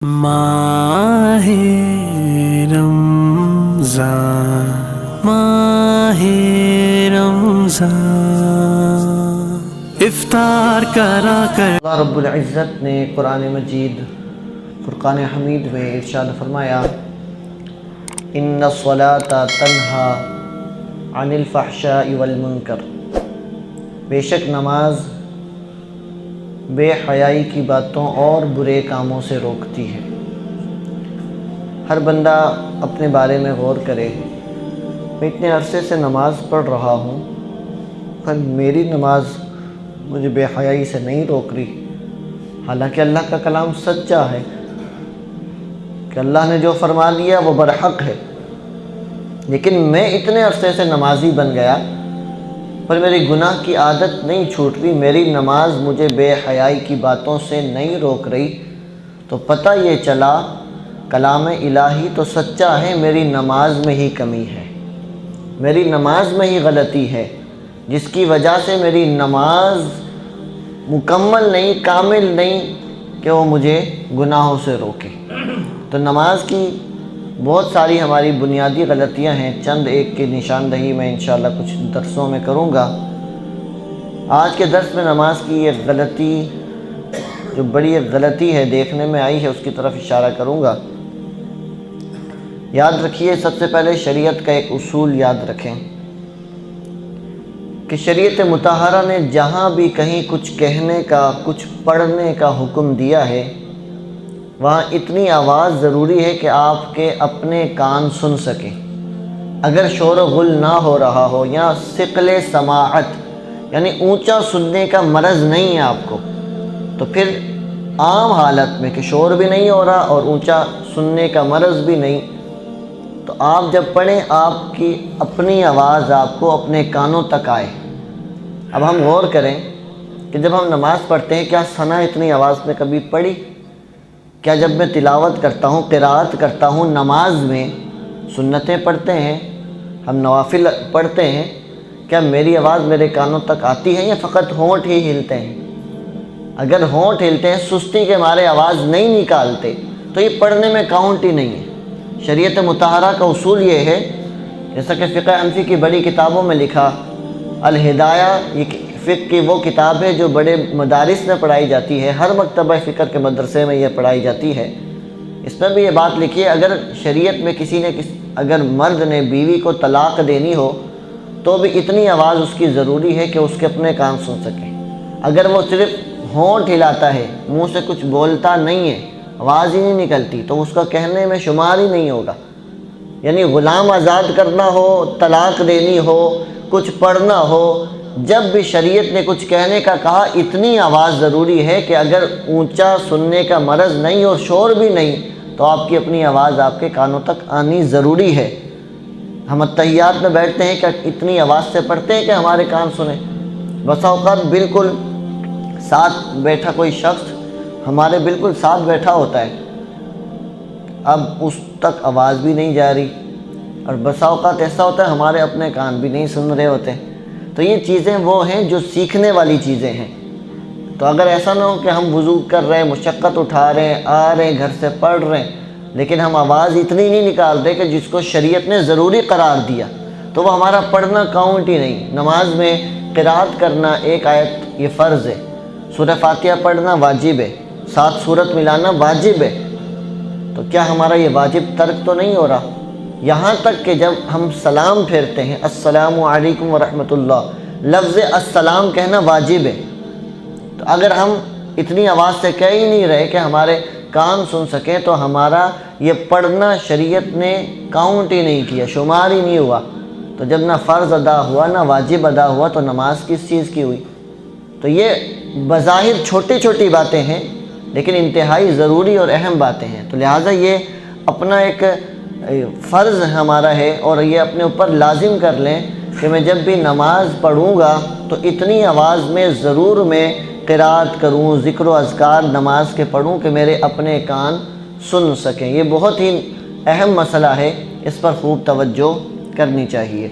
ماہ رمضان ماہ رمضان افطار کرا کر اللہ رب العزت نے قرآن مجید فرقان حمید میں ارشاد فرمایا ان الصلاۃ تنہا عن الفحشاء والمنکر، بے شک نماز بے حیائی کی باتوں اور برے کاموں سے روکتی ہے۔ ہر بندہ اپنے بارے میں غور کرے، میں اتنے عرصے سے نماز پڑھ رہا ہوں پر میری نماز مجھے بے حیائی سے نہیں روک رہی، حالانکہ اللہ کا کلام سچا ہے کہ اللہ نے جو فرما دیا وہ برحق ہے، لیکن میں اتنے عرصے سے نمازی بن گیا پر میری گناہ کی عادت نہیں چھوٹ رہی، میری نماز مجھے بے حیائی کی باتوں سے نہیں روک رہی۔ تو پتہ یہ چلا کلام الہی تو سچا ہے، میری نماز میں ہی کمی ہے، میری نماز میں ہی غلطی ہے، جس کی وجہ سے میری نماز مکمل نہیں، کامل نہیں کہ وہ مجھے گناہوں سے روکے۔ تو نماز کی بہت ساری ہماری بنیادی غلطیاں ہیں، چند ایک کی نشاندہی میں انشاءاللہ کچھ درسوں میں کروں گا۔ آج کے درس میں نماز کی ایک غلطی جو بڑی ایک غلطی ہے دیکھنے میں آئی ہے، اس کی طرف اشارہ کروں گا۔ یاد رکھیے، سب سے پہلے شریعت کا ایک اصول یاد رکھیں کہ شریعت مطہرہ نے جہاں بھی کہیں کچھ کہنے کا، کچھ پڑھنے کا حکم دیا ہے، وہاں اتنی آواز ضروری ہے کہ آپ کے اپنے کان سن سکیں۔ اگر شور و غل نہ ہو رہا ہو یا ثقل سماعت یعنی اونچا سننے کا مرض نہیں ہے آپ کو، تو پھر عام حالت میں کہ شور بھی نہیں ہو رہا اور اونچا سننے کا مرض بھی نہیں، تو آپ جب پڑھیں آپ کی اپنی آواز آپ کو اپنے کانوں تک آئے۔ اب ہم غور کریں کہ جب ہم نماز پڑھتے ہیں کیا ثنا اتنی آواز میں کبھی پڑھی؟ کیا جب میں تلاوت کرتا ہوں، قرات کرتا ہوں، نماز میں سنتیں پڑھتے ہیں، ہم نوافل پڑھتے ہیں، کیا میری آواز میرے کانوں تک آتی ہے یا فقط ہونٹ ہی ہلتے ہیں؟ اگر ہونٹ ہلتے ہیں، سستی کے مارے آواز نہیں نکالتے، تو یہ پڑھنے میں کاؤنٹ ہی نہیں ہے۔ شریعت مطہرہ کا اصول یہ ہے، جیسا کہ فقہ حنفی کی بڑی کتابوں میں لکھا، الہدایہ یہ فقہ کی وہ کتاب ہے جو بڑے مدارس میں پڑھائی جاتی ہے، ہر مکتبہ فکر کے مدرسے میں یہ پڑھائی جاتی ہے۔ اس میں بھی یہ بات لکھی ہے، اگر شریعت میں اگر مرد نے بیوی کو طلاق دینی ہو تو بھی اتنی آواز اس کی ضروری ہے کہ اس کے اپنے کان سن سکیں۔ اگر وہ صرف ہونٹ ہلاتا ہے، منہ سے کچھ بولتا نہیں ہے، آواز ہی نہیں نکلتی، تو اس کا کہنے میں شمار ہی نہیں ہوگا۔ یعنی غلام آزاد کرنا ہو، طلاق دینی ہو، کچھ پڑھنا ہو، جب بھی شریعت نے کچھ کہنے کا کہا اتنی آواز ضروری ہے کہ اگر اونچا سننے کا مرض نہیں اور شور بھی نہیں تو آپ کی اپنی آواز آپ کے کانوں تک آنی ضروری ہے۔ ہم اتحیات میں بیٹھتے ہیں کہ اتنی آواز سے پڑھتے ہیں کہ ہمارے کان سنیں۔ بسا اوقات بالکل ساتھ بیٹھا کوئی شخص ہمارے بالکل ساتھ بیٹھا ہوتا ہے، اب اس تک آواز بھی نہیں جا رہی، اور بسا اوقات ایسا ہوتا ہے ہمارے اپنے کان بھی نہیں سن رہے ہوتے۔ تو یہ چیزیں وہ ہیں جو سیکھنے والی چیزیں ہیں۔ تو اگر ایسا نہ ہو کہ ہم وضو کر رہے ہیں، مشقت اٹھا رہے ہیں، آ رہے ہیں، گھر سے پڑھ رہے ہیں، لیکن ہم آواز اتنی نہیں نکالتے کہ جس کو شریعت نے ضروری قرار دیا، تو وہ ہمارا پڑھنا کاؤنٹ ہی نہیں۔ نماز میں قرات کرنا ایک آیت یہ فرض ہے، سورہ فاتحہ پڑھنا واجب ہے، 7 سورت ملانا واجب ہے، تو کیا ہمارا یہ واجب ترک تو نہیں ہو رہا؟ یہاں تک کہ جب ہم سلام پھیرتے ہیں، السلام علیکم ورحمۃ اللہ، لفظ السلام کہنا واجب ہے، تو اگر ہم اتنی آواز سے کہہ ہی نہیں رہے کہ ہمارے کان سن سکیں تو ہمارا یہ پڑھنا شریعت نے کاؤنٹ ہی نہیں کیا، شمار ہی نہیں ہوا، تو جب نہ فرض ادا ہوا نہ واجب ادا ہوا تو نماز کس چیز کی ہوئی؟ تو یہ بظاہر چھوٹی چھوٹی باتیں ہیں لیکن انتہائی ضروری اور اہم باتیں ہیں، تو لہٰذا یہ اپنا ایک فرض ہمارا ہے اور یہ اپنے اوپر لازم کر لیں کہ میں جب بھی نماز پڑھوں گا تو اتنی آواز میں ضرور میں قرات کروں، ذکر و اذکار نماز کے پڑھوں کہ میرے اپنے کان سن سکیں۔ یہ بہت ہی اہم مسئلہ ہے، اس پر خوب توجہ کرنی چاہیے۔